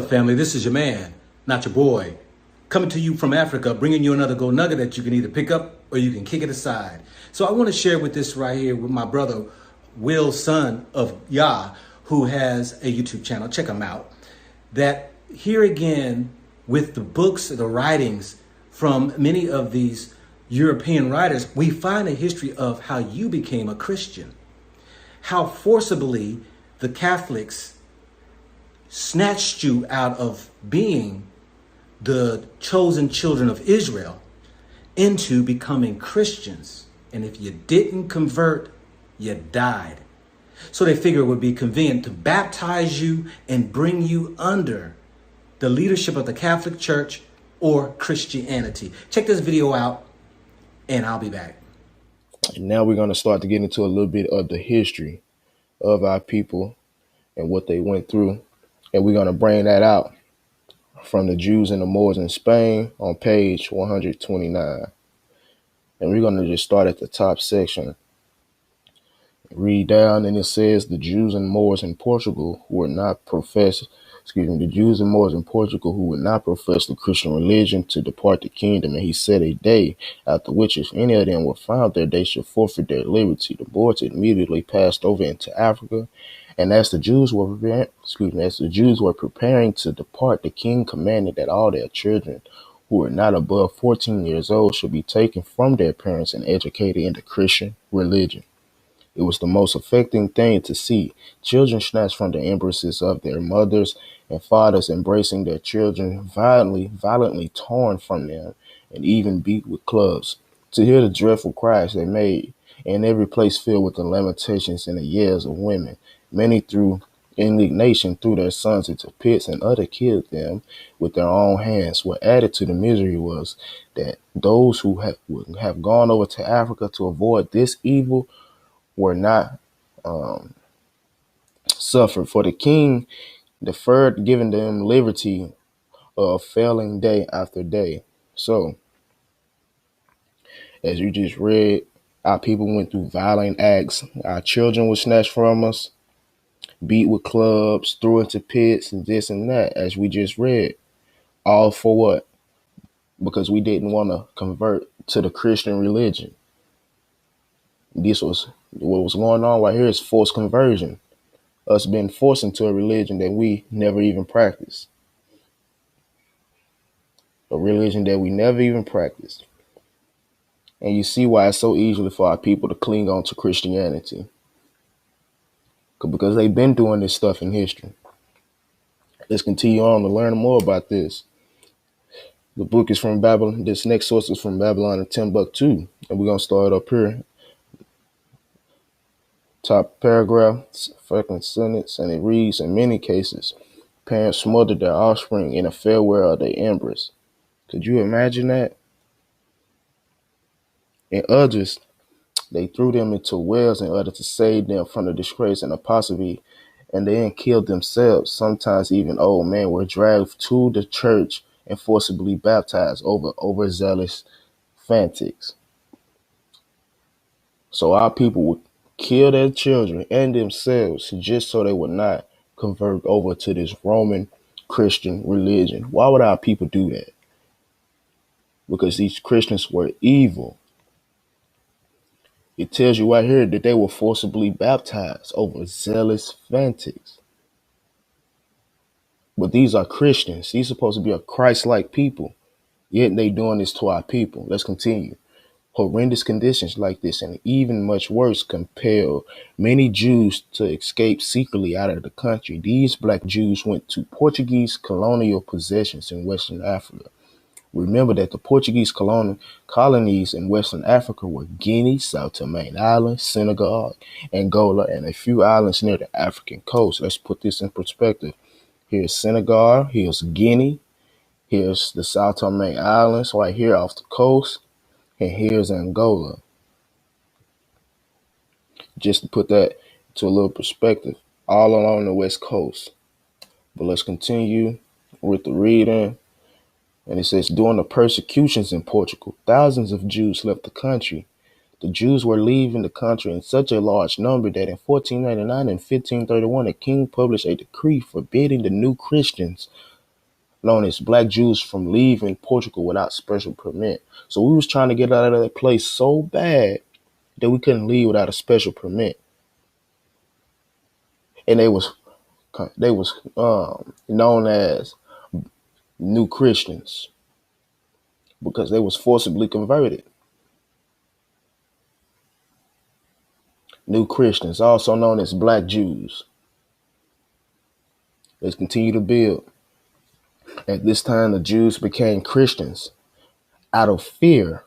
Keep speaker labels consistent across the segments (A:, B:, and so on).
A: Family, this is your man, not your boy, coming to you from Africa, bringing you another gold nugget that you can either pick up or you can kick it aside. So I want to share with this right here with my brother, Will, son of Yah, who has a YouTube channel. Check him out. That here again, with the books, the writings from many of these European writers, we find a history of how you became a Christian, how forcibly the Catholics snatched you out of being the chosen children of Israel into becoming Christians. And if you didn't convert, you died. So they figured it would be convenient to baptize you and bring you under the leadership of the Catholic Church or Christianity. Check this video out and I'll be back.
B: And now we're going to start to get into a little bit of the history of our people and what they went through. And we're going to bring that out from the Jews and the Moors in Spain on page 129. And we're going to just start at the top section. Read down, and it says the Jews and Moors in Portugal who were not the Jews and Moors in Portugal who would not profess the Christian religion to depart the kingdom. And he set a day after which if any of them were found there, they should forfeit their liberty. The Moors immediately passed over into Africa. And as the Jews were preparing to depart, the king commanded that all their children who were not above 14 years old should be taken from their parents and educated in the Christian religion. It was the most affecting thing to see children snatched from the embraces of their mothers and fathers, embracing their children, violently torn from them, and even beat with clubs. To hear the dreadful cries they made, and every place filled with the lamentations and the yells of women. Many through indignation threw their sons into pits, and others killed them with their own hands. What added to the misery was that those who would have gone over to Africa to avoid this evil were not suffered, for the king deferred giving them liberty of failing day after day. So, as you just read, our people went through violent acts. Our children were snatched from us, beat with clubs, threw into pits, and this and that, as we just read. All for what? Because we didn't want to convert to the Christian religion. This was what was going on right here is forced conversion. Us being forced into a religion that we never even practiced. A religion that we never even practiced. And you see why it's so easy for our people to cling on to Christianity. Because they've been doing this stuff in history. Let's continue on to learn more about this. The book is from Babylon. This next source is from Babylon and Timbuktu. And we're going to start up here. Top paragraph, second sentence, and it reads, in many cases, parents smothered their offspring in a farewell of their embrace. Could you imagine that? In others, they threw them into wells in order to save them from the disgrace and apostasy, and then killed themselves. Sometimes even old men were dragged to the church and forcibly baptized over overzealous fanatics. So our people would kill their children and themselves just so they would not convert over to this Roman Christian religion. Why would our people do that? Because these Christians were evil. It tells you right here that they were forcibly baptized over zealous fanatics. But these are Christians. These are supposed to be a Christ-like people. Yet they doing this to our people. Let's continue. Horrendous conditions like this, and even much worse, compelled many Jews to escape secretly out of the country. These black Jews went to Portuguese colonial possessions in Western Africa. Remember that the Portuguese colonies in Western Africa were Guinea, South Tome Island, Senegal, Angola, and a few islands near the African coast. Let's put this in perspective. Here's Senegal, here's Guinea, here's the South Tome Islands right here off the coast, and here's Angola. Just to put that to a little perspective, all along the west coast. But let's continue with the reading. And it says, during the persecutions in Portugal, thousands of Jews left the country. The Jews were leaving the country in such a large number that in 1499 and 1531 the king published a decree forbidding the new Christians, known as black Jews, from leaving Portugal without special permit. So we was trying to get out of that place so bad that we couldn't leave without a special permit. And they was known as new Christians because they was forcibly converted. New Christians, also known as black Jews. Let's continue to build. At this time, the Jews became Christians out of fear.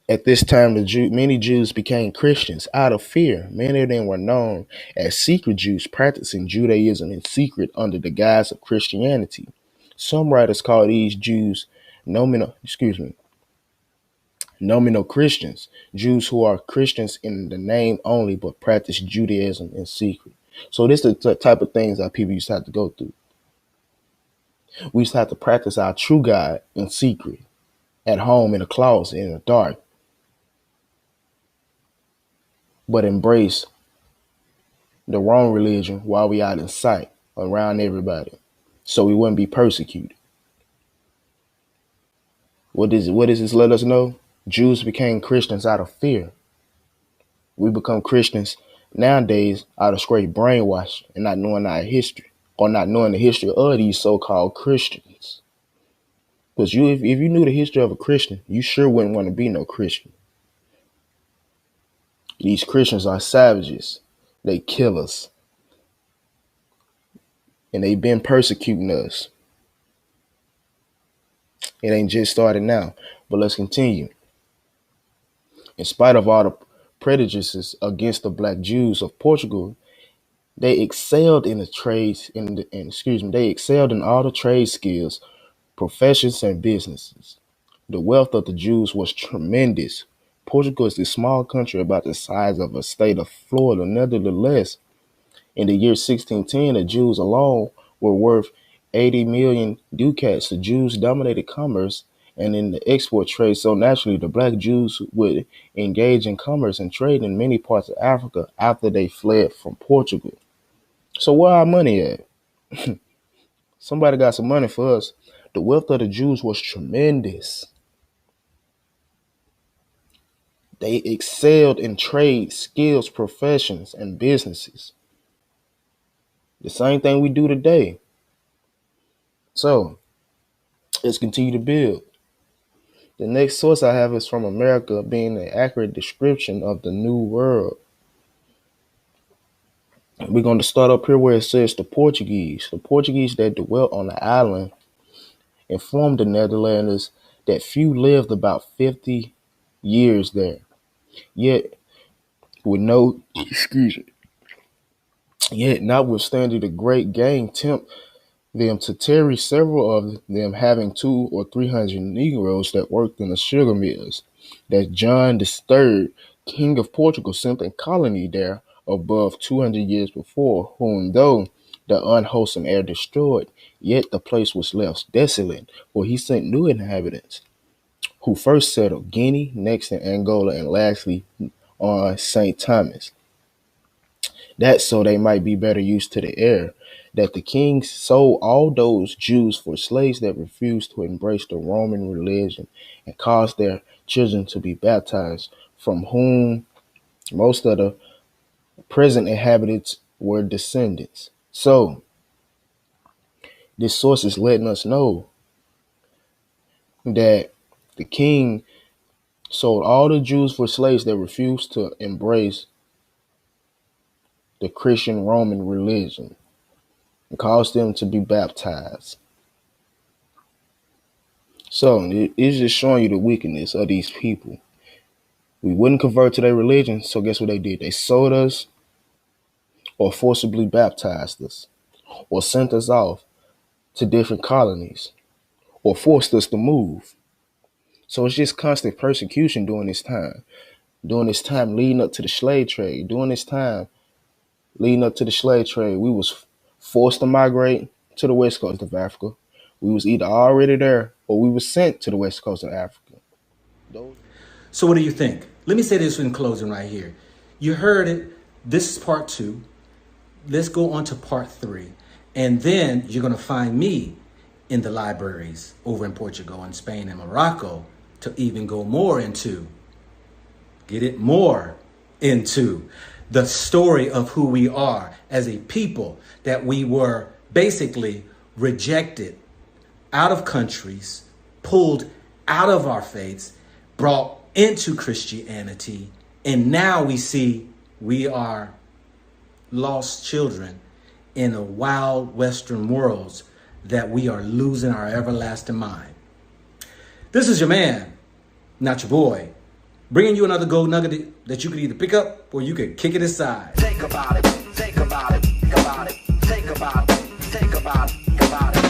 B: At this time, many Jews became Christians out of fear. Many of them were known as secret Jews, practicing Judaism in secret under the guise of Christianity. Some writers call these Jews nominal Christians, Jews who are Christians in the name only but practice Judaism in secret. So this is the type of things that people used to have to go through. We used to have to practice our true God in secret, at home, in a closet, in the dark, but embrace the wrong religion while we out in sight around everybody, so we wouldn't be persecuted. What does this let us know? Jews became Christians out of fear. We become Christians nowadays out of straight brainwash and not knowing our history, or not knowing the history of these so-called Christians. Because if you knew the history of a Christian, you sure wouldn't want to be no Christian. These Christians are savages. They kill us. And they've been persecuting us. It ain't just started now. But let's continue. In spite of all the prejudices against the black Jews of Portugal, they excelled in the trades, they excelled in all the trade skills, professions, and businesses. The wealth of the Jews was tremendous. Portugal is a small country about the size of a state of Florida. Nevertheless, in the year 1610, the Jews alone were worth 80 million ducats. The Jews dominated commerce and in the export trade, so naturally the black Jews would engage in commerce and trade in many parts of Africa after they fled from Portugal. So where our money at? Somebody got some money for us. The wealth of the Jews was tremendous. They excelled in trade, skills, professions, and businesses. The same thing we do today. So let's continue to build. The next source I have is from America, being an accurate description of the New World. We're going to start up here where it says the Portuguese. The Portuguese that dwelt on the island informed the Netherlanders that few lived about 50 years there. Yet, notwithstanding the great gang tempt them to tarry, several of them having 200 or 300 Negroes that worked in the sugar mills, that John III, King of Portugal, sent a colony there above 200 years before, whom though the unwholesome air destroyed, yet the place was left desolate, for he sent new inhabitants, who first settled Guinea, next in Angola, and lastly on St. Thomas. That so they might be better used to the air, that the king sold all those Jews for slaves that refused to embrace the Roman religion, and caused their children to be baptized, from whom most of the present inhabitants were descendants. So this source is letting us know that the king sold all the Jews for slaves that refused to embrace the Christian Roman religion, and caused them to be baptized. So it's just showing you the wickedness of these people. We wouldn't convert to their religion, so guess what they did? They sold us, or forcibly baptized us, or sent us off to different colonies, or forced us to move. So it's just constant persecution during this time. During this time leading up to the slave trade. We was forced to migrate to the west coast of Africa. We was either already there or we was sent to the west coast of Africa.
A: So what do you think? Let me say this in closing right here. You heard it. This is part 2. Let's go on to part 3. And then you're going to find me in the libraries over in Portugal and Spain and Morocco to even go more into, more into the story of who we are as a people, that we were basically rejected out of countries, pulled out of our faiths, brought into Christianity. And now we see we are lost children in a wild Western world, that we are losing our everlasting mind. This is your man, not your boy, bringing you another gold nugget that you could either pick up or you could kick it aside.
C: Think about it, think about it, think about it, think about it, think about it, think about it.